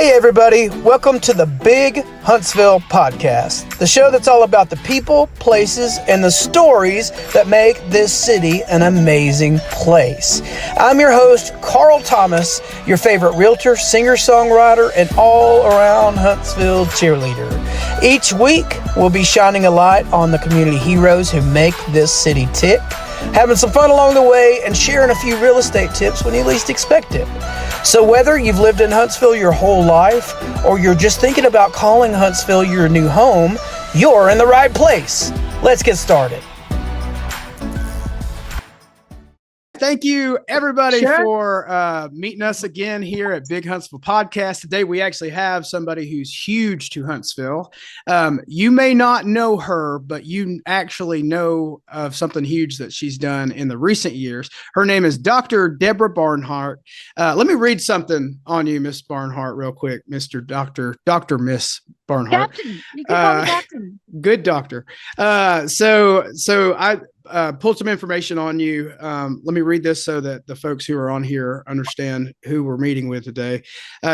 Hey everybody, welcome to the Big Huntsville podcast, the show that's all about the people, places, and the stories that make this city an amazing place. I'm your host, Carl Thomas, your favorite realtor, singer-songwriter, and all-around Huntsville cheerleader. Each week, we'll be shining a light on the community heroes who make this city tick, having some fun along the way, and sharing a few real estate tips when you least expect it. So whether you've lived in Huntsville your whole life, or you're just thinking about calling Huntsville your new home, you're in the right place. Let's get started. Thank you, everybody, for meeting us again here at Big Huntsville Podcast. Today, we actually have somebody who's huge to Huntsville. You may not know her, but you actually know of something huge that she's done in the recent years. Her name is Dr. Deborah Barnhart. Let me read something on you, Miss Barnhart, real quick, Mr. Dr. Miss Barnhart. Captain. You can call me Captain. Good doctor. So I pulled some information on you. Let me read this so that the folks who are on here understand who we're meeting with today.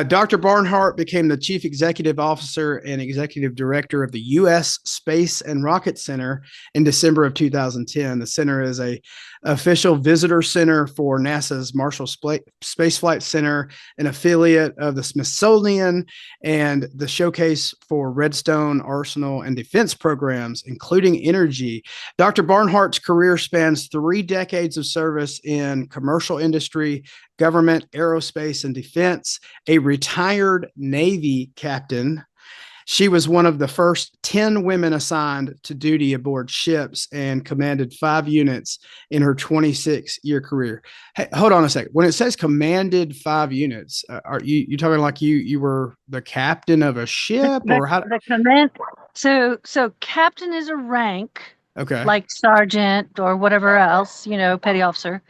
Dr. Barnhart became the Chief Executive Officer and Executive Director of the U.S. Space and Rocket Center in December of 2010. The center is a official visitor center for NASA's Marshall Space Flight Center, an affiliate of the Smithsonian, and the showcase for Redstone, Arsenal, and defense programs, including energy. Dr. Barnhart's career spans 3 decades of service in commercial industry, government, aerospace, and defense, a retired Navy captain. She was one of the first 10 women assigned to duty aboard ships and commanded 5 units in her 26-year career. Hey, hold on a second. When it says commanded 5 units, are you talking like you were the captain of a ship, or how? The command. So captain is a rank, Okay, like sergeant or whatever else, petty officer,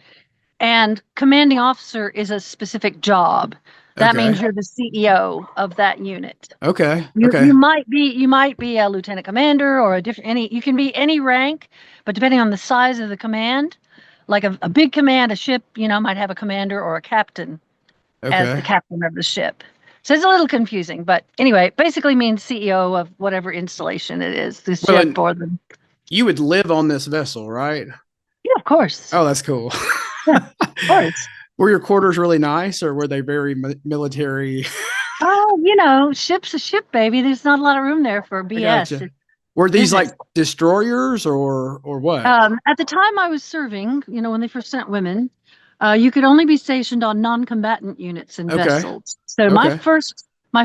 and commanding officer is a specific job. That means you're the CEO of that unit. Okay. You might be a lieutenant commander or you can be any rank, but depending on the size of the command, like a big command, a ship, might have a commander or a captain as the captain of the ship. So it's a little confusing, but anyway, basically means CEO of whatever installation it is, the ship or the. You would live on this vessel, right? Yeah, of course. Oh, that's cool. Yeah, of course. Were your quarters really nice, or were they very military? Oh, ship's a ship, baby. There's not a lot of room there for BS. Gotcha. Were these like destroyers or what? At the time I was serving, when they first sent women, you could only be stationed on non-combatant units and vessels. So my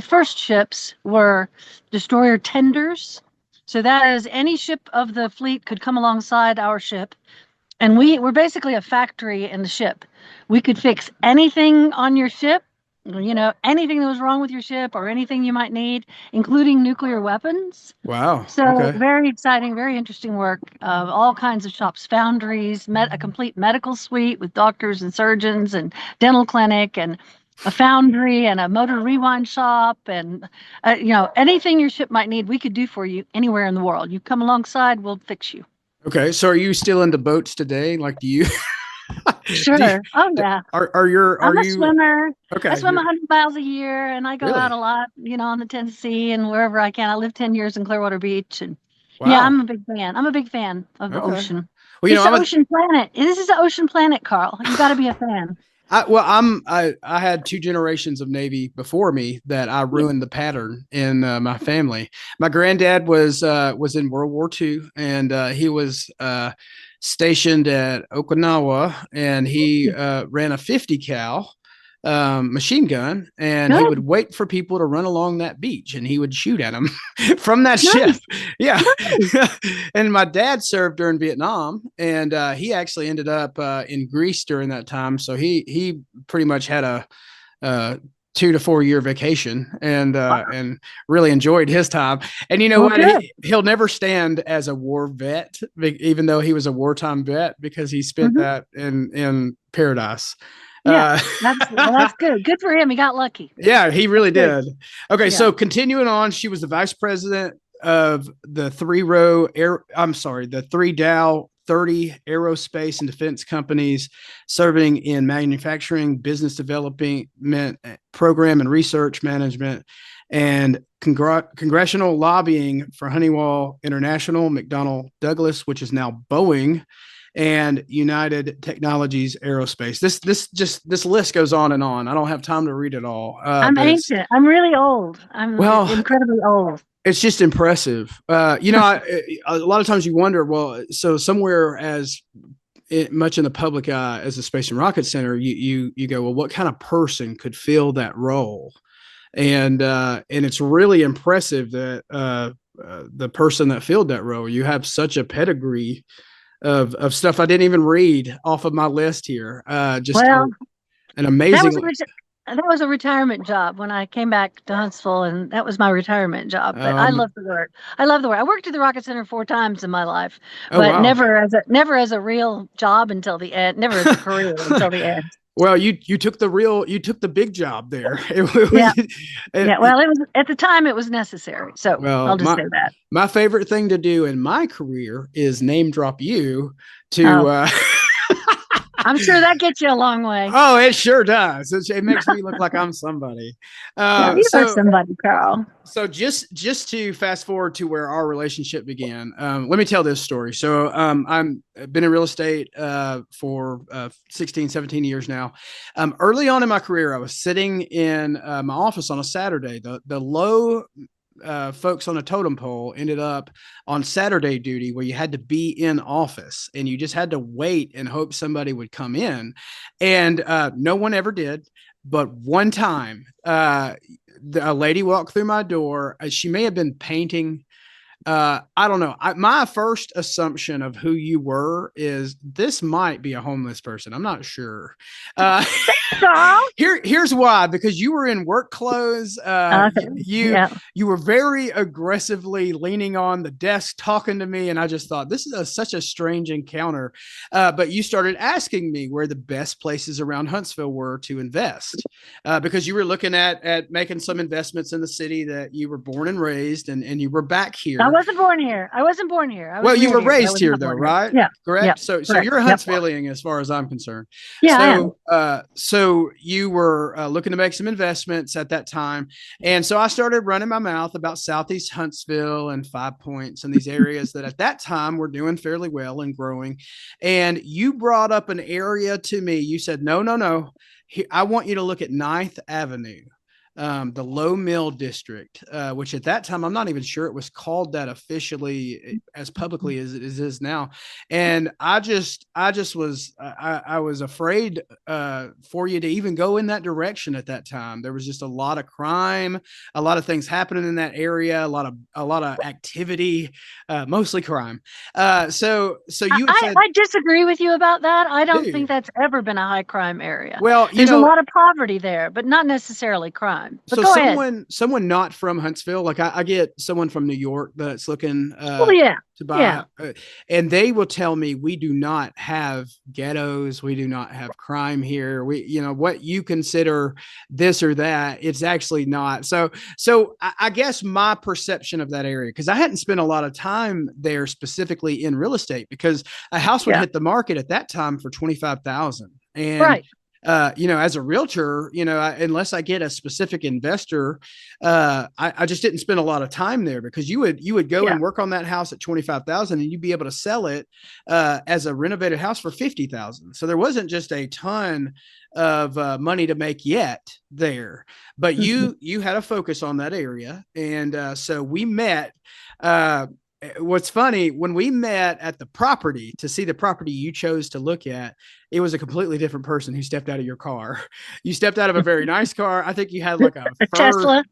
first ships were destroyer tenders. So that is any ship of the fleet could come alongside our ship. And we're basically a factory in the ship. We could fix anything on your ship, anything that was wrong with your ship or anything you might need, including nuclear weapons. Wow. So very exciting, very interesting work. All kinds of shops, foundries, a complete medical suite with doctors and surgeons and dental clinic and a foundry and a motor rewind shop and, anything your ship might need, we could do for you anywhere in the world. You come alongside, we'll fix you. Okay, so are you still into boats today? Like, do you? Sure. Yeah. I'm a swimmer. Okay. I swim 100 miles a year, and I go out a lot, on the Tennessee and wherever I can. I lived 10 years in Clearwater Beach, and yeah, I'm a big fan. I'm a big fan of the ocean. Well, it's the ocean planet. This is the ocean planet, Carl. You got to be a fan. I had 2 generations of Navy before me that I ruined the pattern in my family. My granddad was in World War II, and he was stationed at Okinawa, and he ran a 50 cal machine gun, and he would wait for people to run along that beach, and he would shoot at them from that ship. Yeah. And my dad served during Vietnam, and he actually ended up in Greece during that time. So he pretty much had a 2 to 4 year vacation and really enjoyed his time. And you know what? He'll never stand as a war vet, even though he was a wartime vet, because he spent that in paradise. Yeah, that's good. Good for him. He got lucky. Yeah, he really did. Okay, so continuing on, she was the vice president of the 3 Dow 30 aerospace and defense companies, serving in manufacturing, business development, program and research management, and congressional lobbying for Honeywell International, McDonnell Douglas, which is now Boeing, and United Technologies Aerospace. This list goes on and on. I don't have time to read it all. I'm ancient. I'm really old. I'm incredibly old. It's just impressive. A lot of times you wonder, well, so somewhere as much in the public eye as the Space and Rocket Center, you go, well, what kind of person could fill that role? And it's really impressive that the person that filled that role, you have such a pedigree of stuff I didn't even read off of my list here. An amazing. That was a retirement job when I came back to Huntsville, and that was my retirement job. But I love the work. I love the work. I worked at the Rocket Center 4 times in my life, but never as a real job until the end. Never as a career until the end. Well, you took the big job there. Well, it was at the time it was necessary. So I'll just say that. My favorite thing to do in my career is name drop you to. I'm sure that gets you a long way. Oh, it sure does. It makes me look like I'm somebody. You are somebody, Carl. So just to fast forward to where our relationship began, let me tell this story. So I've been in real estate for 16, 17 years now. Early on in my career, I was sitting in my office on a Saturday. The low folks on a totem pole ended up on Saturday duty, where you had to be in office and you just had to wait and hope somebody would come in. And no one ever did. But one time, a lady walked through my door. She may have been painting. I don't know. My first assumption of who you were is this might be a homeless person. I'm not sure. Here's why, because you were in work clothes. You were very aggressively leaning on the desk talking to me, and I just thought this is such a strange encounter. But you started asking me where the best places around Huntsville were to invest, because you were looking at making some investments in the city that you were born and raised, and you were back here. I wasn't born here. Well, you were raised here, though, right? Yeah. Correct. Yep. So you're a Huntsvillian as far as I'm concerned. Yeah. So you were looking to make some investments at that time. And so I started running my mouth about Southeast Huntsville and 5 Points and these areas that at that time were doing fairly well and growing. And you brought up an area to me. You said, no. I want you to look at 9th Avenue. The Low Mill District, which at that time, I'm not even sure it was called that officially as publicly as it is now. And I was afraid for you to even go in that direction at that time. There was just a lot of crime, a lot of things happening in that area, a lot of activity, mostly crime. So you had said, I disagree with you about that. I don't think that's ever been a high crime area. Well, there's a lot of poverty there, but not necessarily crime. But so someone not from Huntsville, like I get someone from New York that's looking to buy, and they will tell me we do not have ghettos, we do not have crime here. What you consider this or that, it's actually not. So I guess my perception of that area, because I hadn't spent a lot of time there specifically in real estate, because a house would hit the market at that time for $25,000, and right. As a realtor, unless I get a specific investor, I just didn't spend a lot of time there, because you would go and work on that house at 25,000 and you'd be able to sell it as a renovated house for 50,000. So there wasn't just a ton of money to make yet there, but you had a focus on that area. And so we met. What's funny, when we met at the property to see the property you chose to look at, it was a completely different person who stepped out of your car. You stepped out of a very nice car. I think you had like a Tesla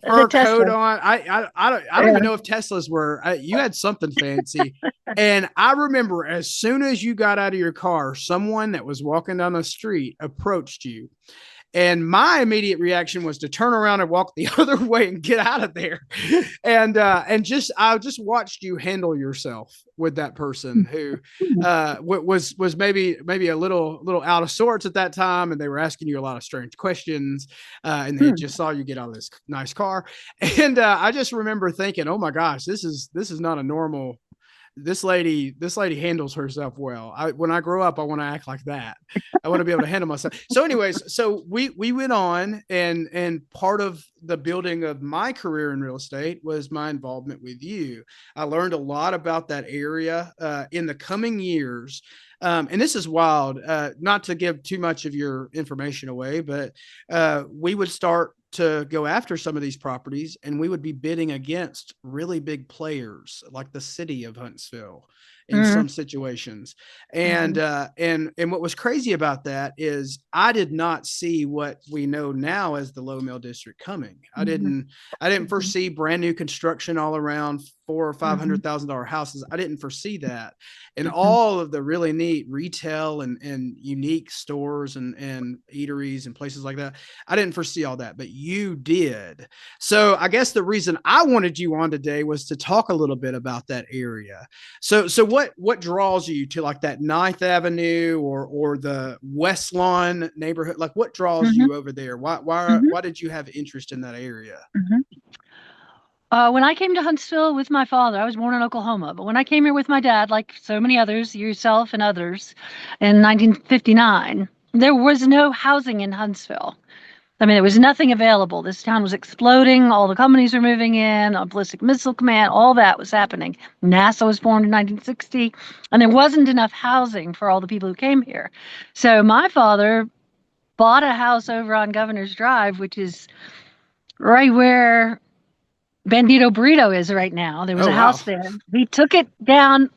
coat on. I don't even know if Teslas were. You had something fancy. And I remember as soon as you got out of your car, someone that was walking down the street approached you. And my immediate reaction was to turn around and walk the other way and get out of there. And I just watched you handle yourself with that person who was maybe a little out of sorts at that time, and they were asking you a lot of strange questions, and they just saw you get out of this nice car. And I just remember thinking, oh my gosh, this is not a normal this lady handles herself well. When I grow up, I want to act like that. I want to be able to handle myself. So anyways, so we went on, and part of the building of my career in real estate was my involvement with you. I learned a lot about that area in the coming years. And this is wild, not to give too much of your information away, but we would start to go after some of these properties, and we would be bidding against really big players like the city of Huntsville in some situations. And and what was crazy about that is I did not see what we know now as the low mill district coming. I didn't foresee brand new construction all around $400,000 or $500,000 houses. I didn't foresee that. And all of the really neat retail and unique stores and eateries and places like that. I didn't foresee all that, but you did. So I guess the reason I wanted you on today was to talk a little bit about that area. So what draws you to like that 9th Avenue or the West Lawn neighborhood? Like what draws you over there? Why did you have interest in that area? When I came to Huntsville with my father, I was born in Oklahoma, but when I came here with my dad, like so many others, yourself and others, in 1959, there was no housing in Huntsville. I mean, there was nothing available. This town was exploding. All the companies were moving in, a ballistic missile command, all that was happening. NASA was formed in 1960, and there wasn't enough housing for all the people who came here. So my father bought a house over on Governor's Drive, which is right where Bandito Burrito is right now. There was a house there. He took it down.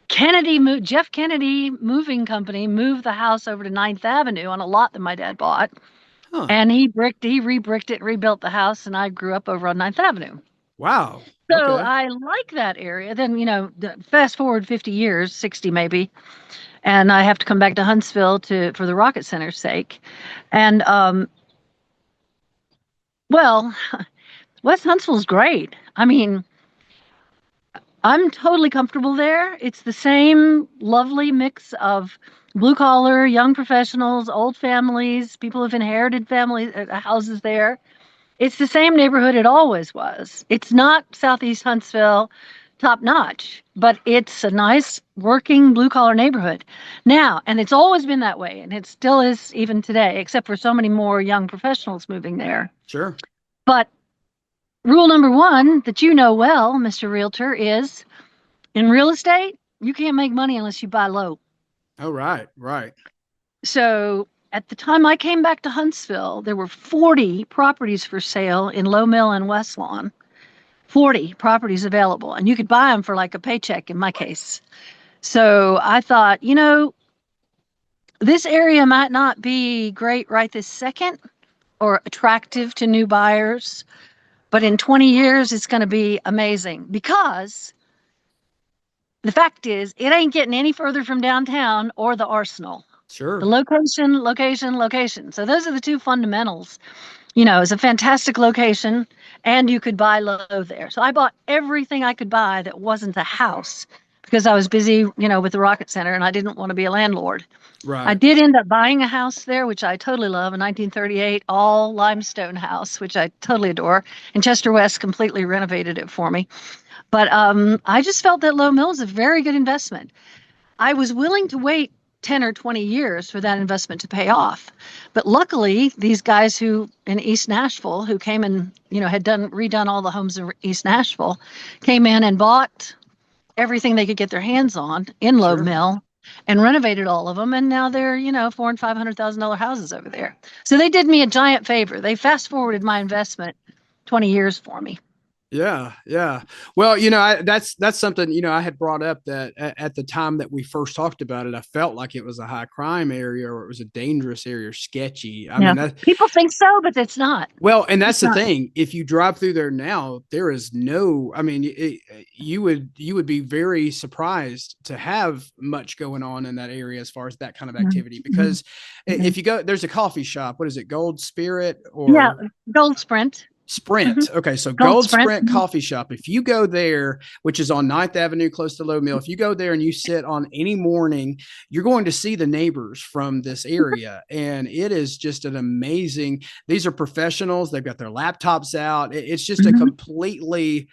Jeff Kennedy Moving Company moved the house over to 9th Avenue on a lot that my dad bought. And he re-bricked it, rebuilt the house, and I grew up over on 9th Avenue. Wow. So I like that area. Then, fast forward 50 years, 60 maybe, and I have to come back to Huntsville for the Rocket Center's sake. And, well, West Huntsville's great. I mean, I'm totally comfortable there. It's the same lovely mix of blue collar, young professionals, old families, people who've inherited family houses there. It's the same neighborhood it always was. It's not Southeast Huntsville top notch, but it's a nice working blue collar neighborhood now. And it's always been that way. And it still is even today, except for so many more young professionals moving there. Sure. But rule number one that you know well, Mr. Realtor, is in real estate, you can't make money unless you buy low. Oh, right. So at the time I came back to Huntsville, there were 40 properties for sale in Low Mill and West Lawn. 40 properties available, and you could buy them for like a paycheck in my case. So I thought, this area might not be great right this second or attractive to new buyers, but in 20 years, it's going to be amazing because the fact is it ain't getting any further from downtown or the Arsenal. Sure. The location. So those are the two fundamentals. It's a fantastic location and you could buy low there. So I bought everything I could buy that wasn't a house because I was busy, with the Rocket Center and I didn't want to be a landlord. Right. I did end up buying a house there, which I totally love, a 1938 all limestone house, which I totally adore. And Chester West completely renovated it for me. But I just felt that Low Mill is a very good investment. I was willing to wait 10 or 20 years for that investment to pay off. But luckily, these guys in East Nashville, who came and, had redone all the homes in East Nashville, came in and bought everything they could get their hands on in Low Mill and renovated all of them. And now they're, $400,000 and $500,000 houses over there. So they did me a giant favor. They fast forwarded my investment 20 years for me. Yeah. Well, that's something, I had brought up that at the time that we first talked about it, I felt like it was a high crime area or it was a dangerous area or sketchy. I mean, people think so, but it's not. Well, and that's the thing. If you drive through there now, there is no, you would be very surprised to have much going on in that area as far as that kind of activity, because if you go, there's a coffee shop. What is it? Gold Spirit or Gold Sprint. Okay. So Gold Sprint Coffee Shop. If you go there, which is on 9th Avenue, close to Low Mill, if you go there and you sit on any morning, you're going to see the neighbors from this area. And it is just an amazing, these are professionals. They've got their laptops out. It's just a completely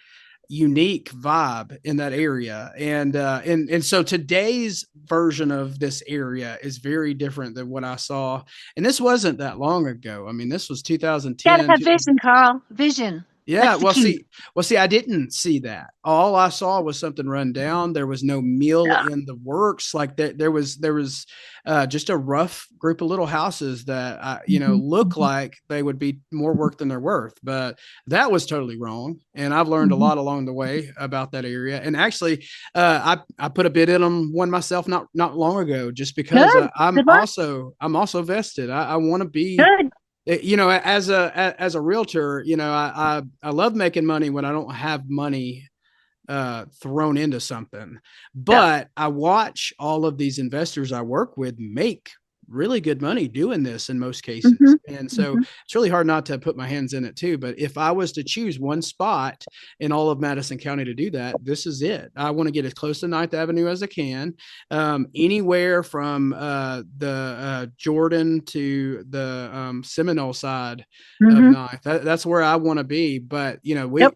unique vibe in that area. And so today's version of this area is very different than what I saw. And this wasn't that long ago. I mean, this was Gotta 2010. have vision, Carl. Vision. Yeah, That's the well, key. see, I didn't see that. All I saw was something run down. There was no meal Yeah. in the works. Like there was just a rough group of little houses that Mhm. look Mhm. like they would be more work than they're worth. But that was totally wrong, and I've learned a Mhm. lot along the way about that area. And actually, I put a bid in them one myself not long ago, just because Good. I'm Good luck. also vested. I want to be, Good. as a realtor, I love making money when I don't have money thrown into something. Yeah. But I watch all of these investors I work with make really good money doing this in most cases. Mhm. And so Mhm. it's really hard not to put my hands in it too. But if I was to choose one spot in all of Madison County to do that, this is it. I want to get as close to Ninth Avenue as I can, anywhere from the Jordan to the Seminole side of Mhm. Ninth. That's where I want to be. But Yep.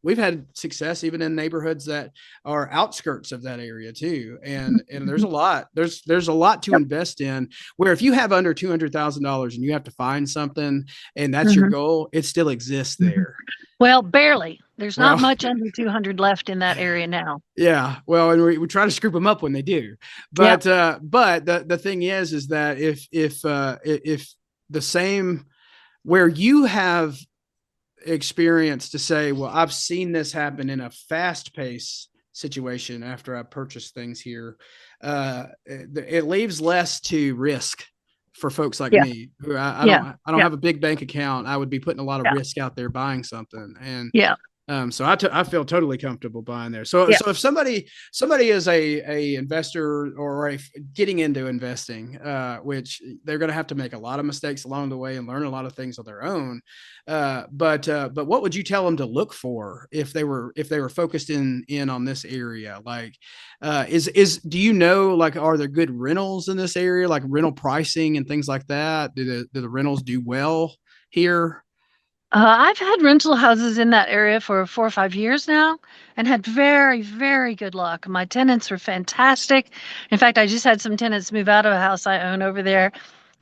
we've had success even in neighborhoods that are outskirts of that area too. And there's Mhm. a lot to Yep. invest in, where if you have under $200,000 and you have to find something and that's your Mhm. goal, it still exists Mhm. there. Well, barely. There's not Well, much under 200 left in that area now. yeah. Well, and we try to scoop them up when they do. Yep. But the thing is that if the same, where you have experience to say, well, I've seen this happen in a fast pace situation after I purchased things here. It leaves less to risk for folks like Yeah. me, who Yeah. I don't Yeah. have a big bank account. I would be putting a lot of Yeah. risk out there buying something. And Yeah. so I feel totally comfortable buying there. So Yeah. if somebody is a investor or getting into investing, which they're going to have to make a lot of mistakes along the way and learn a lot of things on their own. But what would you tell them to look for if they were focused in on this area? Like, do you know, like, are there good rentals in this area, like rental pricing and things like that? Do the rentals do well here? I've had rental houses in that area for 4 or 5 years now and had very, very good luck. My tenants were fantastic. In fact, I just had some tenants move out of a house I own over there,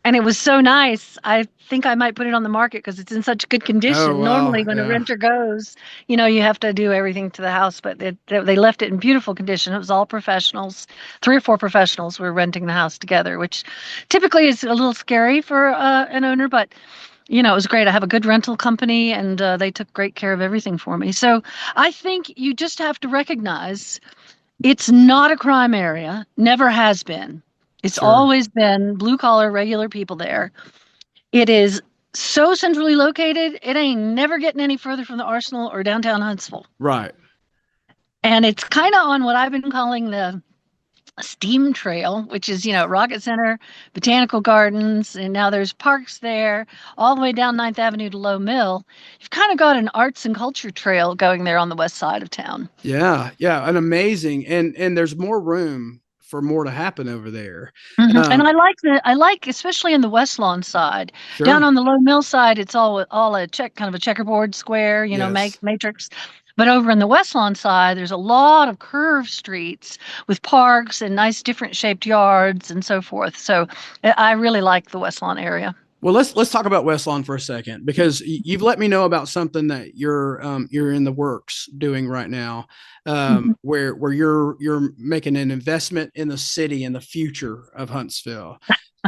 and it was so nice. I think I might put it on the market because it's in such good Oh condition. well, Normally, when a yeah. renter goes, you have to do everything to the house, but they left it in beautiful condition. It was all professionals. 3 or 4 professionals were renting the house together, which typically is a little scary for an owner, but it was great. I have a good rental company, and they took great care of everything for me. So I think you just have to recognize it's not a crime area, never has been. It's Sure. always been blue collar, regular people there. It is so centrally located, it ain't never getting any further from the Arsenal or downtown Huntsville. Right. And it's kind of on what I've been calling the steam trail, which is, Rocket Center, Botanical Gardens, and now there's parks there, all the way down Ninth Avenue to Low Mill. You've kind of got an arts and culture trail going there on the west side of town. Yeah, yeah, and amazing, and there's more room for more to happen over there. And Um, I like especially in the West Lawn side. Down sure. on the Low Mill side, it's all a kind of a checkerboard square, Yes. matrix. But over in the West Lawn side, there's a lot of curved streets with parks and nice different shaped yards and so forth. So I really like the West Lawn area. Well, let's talk about West Lawn for a second, because you've let me know about something that you're in the works doing right now, Mhm. where you're making an investment in the city and the future of Huntsville.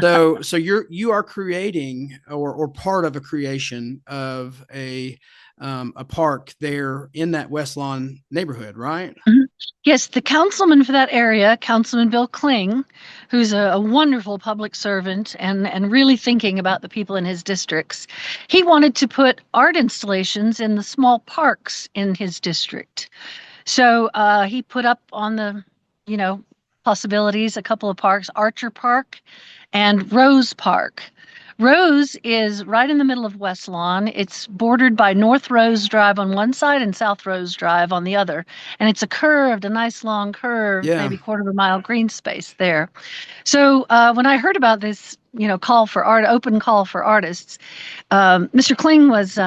So you are creating, or part of a creation of a park there in that West Lawn neighborhood, right? Mhm. Yes, the councilman for that area, Councilman Bill Kling, who's a wonderful public servant and really thinking about the people in his districts, he wanted to put art installations in the small parks in his district. So he put up on the, you know, possibilities a couple of parks, Archer Park and Rose Park. Rose is right in the middle of West Lawn. It's bordered by North Rose Drive on one side and South Rose Drive on the other. And it's a nice long curved, Yeah. maybe quarter of a mile green space there. So when I heard about this, open call for artists, Mr. Kling was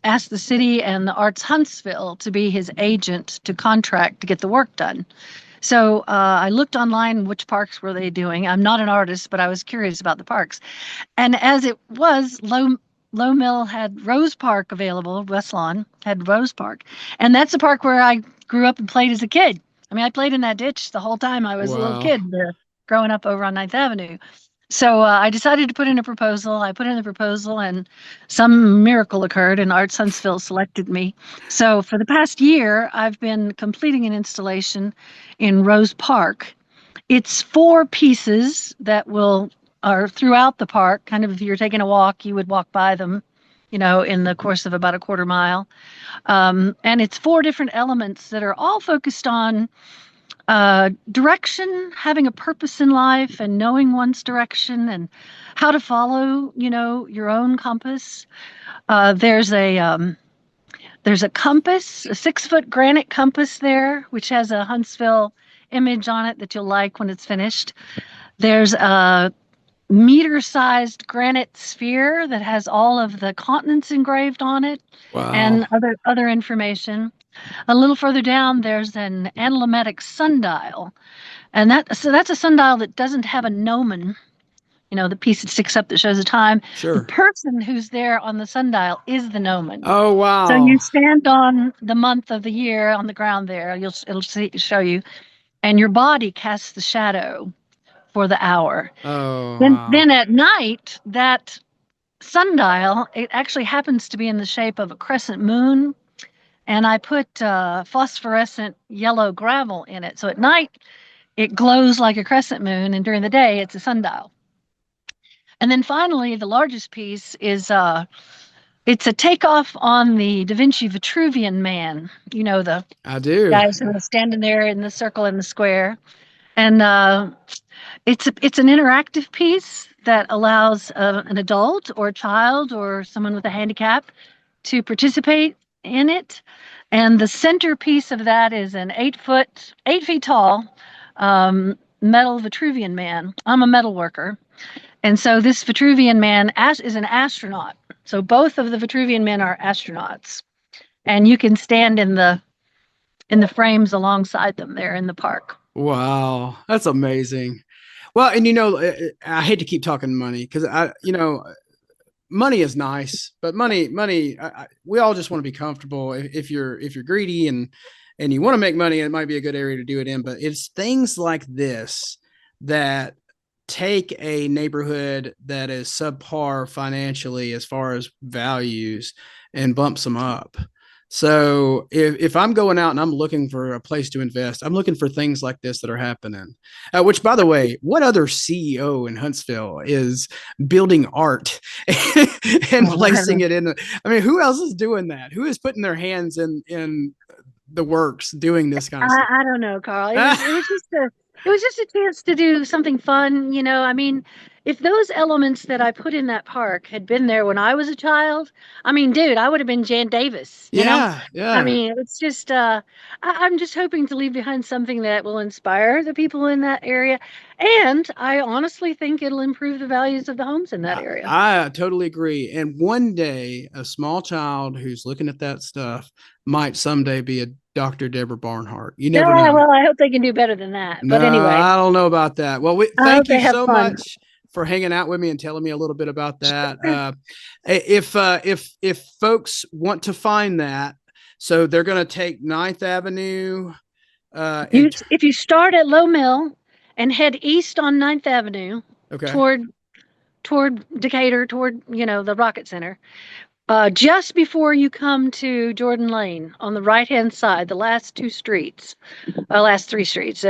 asked the city and the Arts Huntsville to be his agent to contract to get the work done. So I looked online, which parks were they doing? I'm not an artist, but I was curious about the parks. And as it was, Low Mill had Rose Park available. West Lawn had Rose Park, and that's a park where I grew up and played as a kid. I mean, I played in that ditch the whole time I was a little kid there, growing up over on Ninth Avenue. So I decided to put in a proposal. I put in the proposal, and some miracle occurred, and Arts Huntsville selected me. So for the past year, I've been completing an installation in Rose Park. It's 4 pieces that are throughout the park. Kind of, if you're taking a walk, you would walk by them, in the course of about a quarter mile. And it's 4 different elements that are all focused on direction, having a purpose in life, and knowing one's direction, and how to follow, your own compass. There's a compass, a 6-foot granite compass there, which has a Huntsville image on it that you'll like when it's finished. There's a meter-sized granite sphere that has all of the continents engraved on it. Wow. And other information. A little further down, there's an analemmetic sundial, and that's a sundial that doesn't have a gnomon. The piece that sticks up that shows the time. Sure. The person who's there on the sundial is the gnomon. Oh, wow. So you stand on the month of the year on the ground there. It'll show you, and your body casts the shadow for the hour. Oh. Then at night, that sundial, it actually happens to be in the shape of a crescent moon, and I put phosphorescent yellow gravel in it. So at night, it glows like a crescent moon, and during the day, it's a sundial. And then finally, the largest piece is it's a takeoff on the Da Vinci Vitruvian Man. I do. Guys who are standing there in the circle in the square. And it's an interactive piece that allows an adult or a child or someone with a handicap to participate in it. And the centerpiece of that is an 8 feet tall metal Vitruvian Man. I'm a metal worker. And so this Vitruvian Man is an astronaut. So both of the Vitruvian Men are astronauts. And you can stand in the frames alongside them there in the park. Wow, that's amazing. Well, and I hate to keep talking money because money is nice, but money, we all just want to be comfortable. If you're greedy and you want to make money, it might be a good area to do it in. But it's things like this that take a neighborhood that is subpar financially as far as values and bumps them up. So if I'm going out and I'm looking for a place to invest, I'm looking for things like this that are happening. Which, by the way, what other CEO in Huntsville is building art and placing it in? Who else is doing that? Who is putting their hands in the works doing this kind of stuff? I don't know, Carl. It was just a chance to do something fun. If those elements that I put in that park had been there when I was a child, dude, I would have been Jan Davis. Yeah. It's just, I'm just hoping to leave behind something that will inspire the people in that area. And I honestly think it'll improve the values of the homes in that area. I totally agree. And one day, a small child who's looking at that stuff might someday be a Dr. Deborah Barnhart. You never know. Well, I hope they can do better than that. No, but anyway, I don't know about that. Well, thank you so fun. much for hanging out with me and telling me a little bit about that. If folks want to find that, so they're going to take 9th Avenue. If you start at Low Mill and head east on 9th Avenue, okay, toward Decatur, toward the Rocket Center, just before you come to Jordan Lane on the right-hand side, the last 3 streets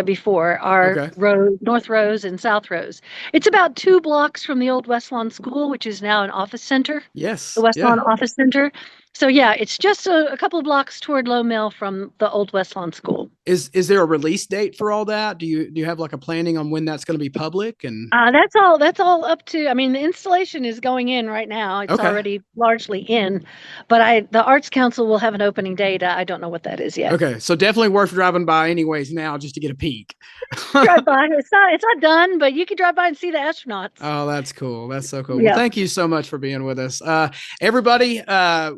before are North Rose and South Rose. It's about 2 blocks from the old West Lawn School, which is now an office center. Yes. The West Lawn Office Center. So yeah, it's just a couple of blocks toward Low Mill from the old West Lawn School. Is there a release date for all that? Do you have like a planning on when that's going to be public? And that's all up to, I mean, the installation is going in right now. It's already largely in, but the Arts Council will have an opening date. I don't know what that is yet. Okay. So definitely worth driving by anyways now just to get a peek. Drive by. It's not done, but you can drive by and see the astronauts. Oh, that's cool. That's so cool. Yeah. Well, thank you so much for being with us. Everybody, I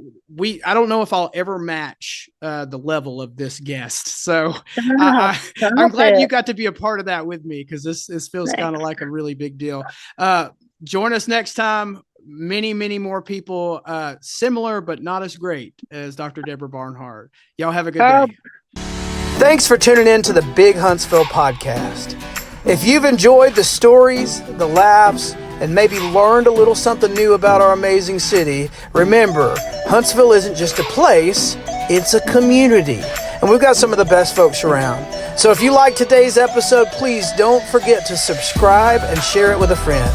don't know if I'll ever match the level of this guest. So I'm glad you got to be a part of that with me, because this feels kind of like a really big deal. Join us next time. Many, many more people similar but not as great as Dr. Deborah Barnhart. Y'all have a good day. Thanks for tuning in to the Big Huntsville podcast. If you've enjoyed the stories, the laughs, and maybe learned a little something new about our amazing city, remember, Huntsville isn't just a place, it's a community. And we've got some of the best folks around. So if you like today's episode, please don't forget to subscribe and share it with a friend.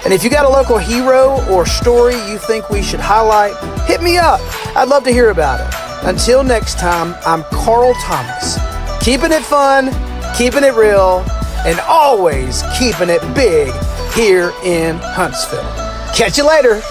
And if you got a local hero or story you think we should highlight, hit me up. I'd love to hear about it. Until next time, I'm Carl Thomas. Keeping it fun, keeping it real, and always keeping it big here in Huntsville. Catch you later.